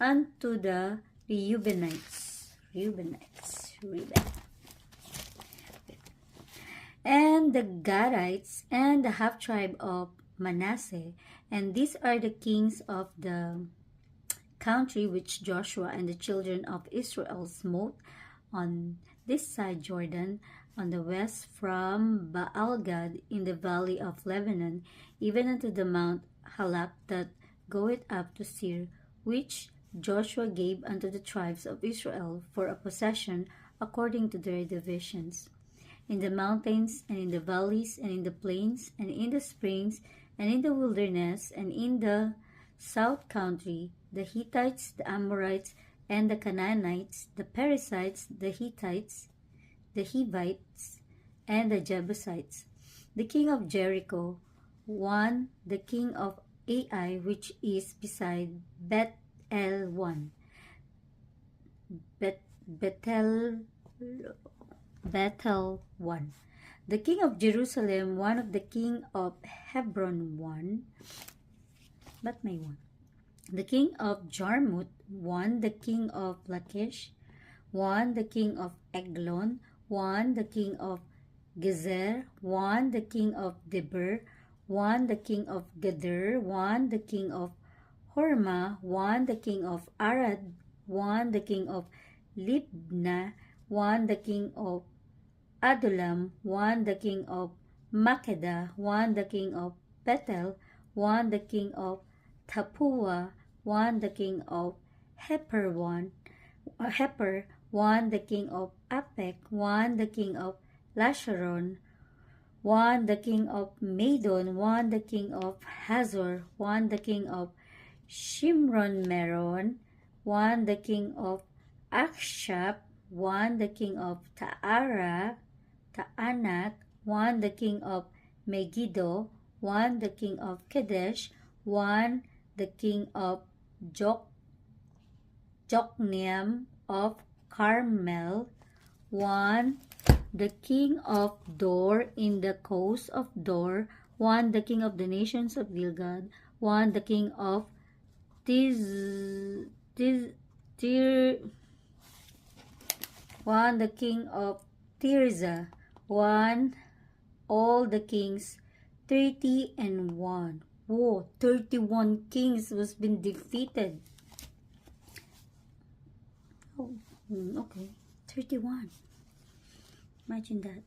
unto the Reubenites. Reuben. And the Gadites, and the half-tribe of Manasseh. And these are the kings of the country which Joshua and the children of Israel smote on this side Jordan, on the west from Baal-gad in the valley of Lebanon, even unto the Mount Halak that goeth up to Seir, which Joshua gave unto the tribes of Israel for a possession according to their divisions. In the mountains, and in the valleys, and in the plains, and in the springs, and in the wilderness, and in the south country, the Hittites, the Amorites, and the Canaanites, the Perizzites, the Hittites, the Hivites, and the Jebusites. The king of Jericho, one, the king of Ai, which is beside Beth-el one. Bethel one. The king of Jerusalem, one of the king of Hebron, one. But may one. The king of Jarmuth, one. The king of Lachish, one. The king of Eglon, one. The king of Gezer, one. The king of Debir, one. The king of Geder, one. The king of Hormah, one. The king of Arad, one. The king of Libnah, one. The king of Adullam, one. The king of Makkedah, one. The king of Bethel, one. The king of Tappuah, one. The king of Heper, one. The king of Apec, one. The king of Lasharon, one. The king of Madon, one. The king of Hazor, one. The king of Shimron Meron, one. The king of Akshap, one. The king of Ta'anak, one. The king of Megiddo, one. The king of Kedesh, one. The king of Jokneam of Carmel, one. The king of Dor in the coast of Dor, one. The king of the nations of Gilgad, one. The king of one. The king of Tirzah, one. All the kings, 31. Whoa, 31 kings was been defeated. Oh, okay, 31. Imagine that.